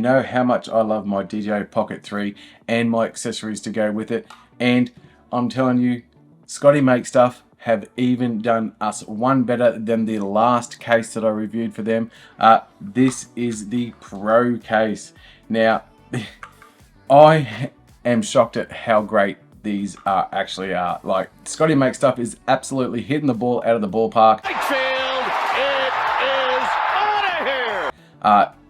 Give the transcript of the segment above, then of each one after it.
know how much I love my DJI Pocket 3 and my accessories to go with it. And I'm telling you, Scotty Make Stuff have even done us one better than the last case that I reviewed for them. This is the Pro case. Now, I am shocked at how great these actually are. Like, Scotty Make Stuff is absolutely hitting the ball out of the ballpark.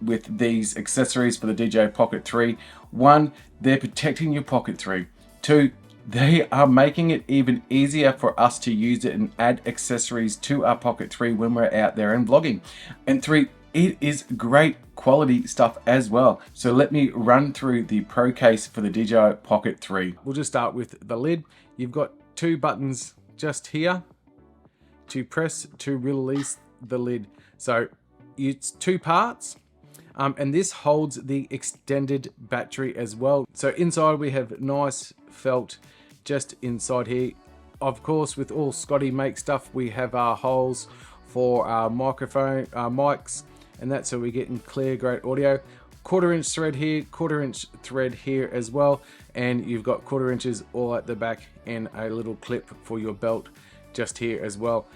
With these accessories for the DJI Pocket 3. One, they're protecting your Pocket 3. Two, they are making it even easier for us to use it and add accessories to our Pocket 3 when we're out there and vlogging. And three, it is great quality stuff as well. So let me run through the Pro case for the DJI Pocket 3. We'll just start with the lid. You've got two buttons just here to press to release the lid. So it's two parts. And this holds the extended battery as well. So inside we have nice felt just inside here. Of course, with all Scotty Make Stuff, we have our holes for our microphone, our mics, and that's so we get in clear, great audio. 1/4 inch thread here, 1/4 inch thread here as well. And you've got 1/4 inches all at the back and a little clip for your belt just here as well.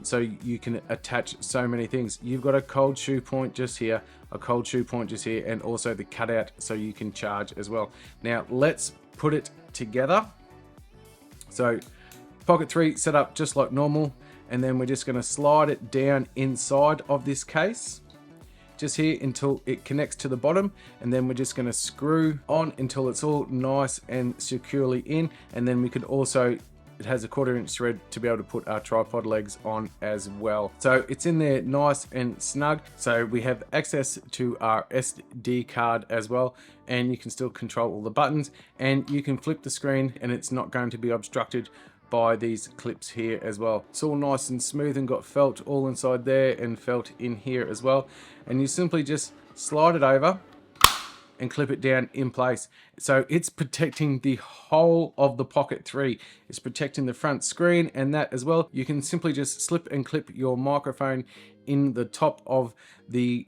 So you can attach so many things. You've got a cold shoe point just here, a cold shoe point just here, and also the cutout so you can charge as well. Now let's put it together. So Pocket 3 set up just like normal, and then we're just going to slide it down inside of this case just here until it connects to the bottom, and then we're just going to screw on until it's all nice and securely in. And then we could also, it has a 1/4 inch thread to be able to put our tripod legs on as well. So it's in there nice and snug. So we have access to our SD card as well, and you can still control all the buttons, and you can flip the screen and it's not going to be obstructed by these clips here as well. It's all nice and smooth and got felt all inside there and felt in here as well. And you simply just slide it over and clip it down in place. So it's protecting the whole of the Pocket 3. It's protecting the front screen and that as well. You can simply just slip and clip your microphone in the top of the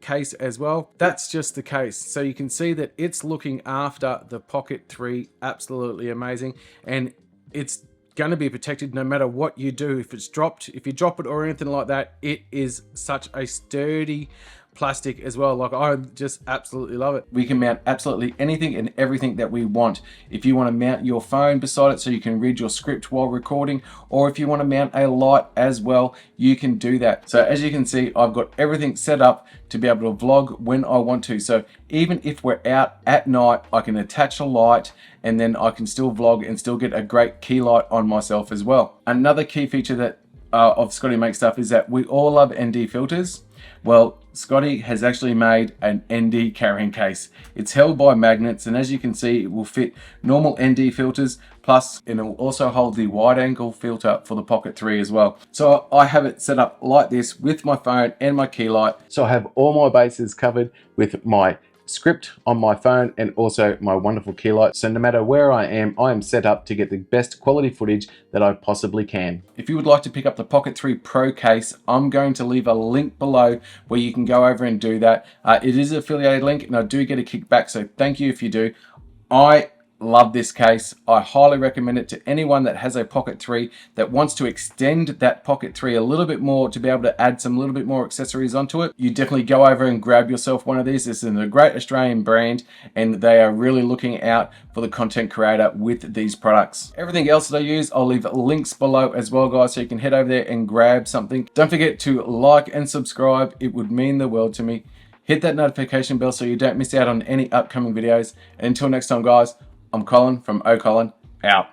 case as well. That's just the case. So you can see that it's looking after the Pocket 3 absolutely amazing, and it's going to be protected no matter what you do. If it's dropped, if you drop it or anything like that, it is such a sturdy plastic as well. Like, I just absolutely love it. We can mount absolutely anything and everything that we want. If you want to mount your phone beside it so you can read your script while recording, or if you want to mount a light as well, you can do that. So as you can see, I've got everything set up to be able to vlog when I want to. So even if we're out at night, I can attach a light and then I can still vlog and still get a great key light on myself as well. Another key feature that of Scotty Make Stuff is that we all love ND filters. Well, Scotty has actually made an ND carrying case. It's held by magnets, and as you can see, it will fit normal ND filters, plus it will also hold the wide angle filter for the Pocket 3 as well. So I have it set up like this with my phone and my key light. So I have all my bases covered with my script on my phone and also my wonderful key light. So no matter where I am set up to get the best quality footage that I possibly can. If you would like to pick up the Pocket 3 Pro case, I'm going to leave a link below where you can go over and do that. It is an affiliated link and I do get a kickback, so thank you if you do. I love this case. I highly recommend it to anyone that has a Pocket 3 that wants to extend that Pocket 3 a little bit more to be able to add some little bit more accessories onto it. You definitely go over and grab yourself one of these. This is a great Australian brand and they are really looking out for the content creator with these products. Everything else that I use, I'll leave links below as well, guys, so you can head over there and grab something. Don't forget to like and subscribe. It would mean the world to me. Hit that notification bell so you don't miss out on any upcoming videos. And until next time, guys, I'm Colin from OColin, out.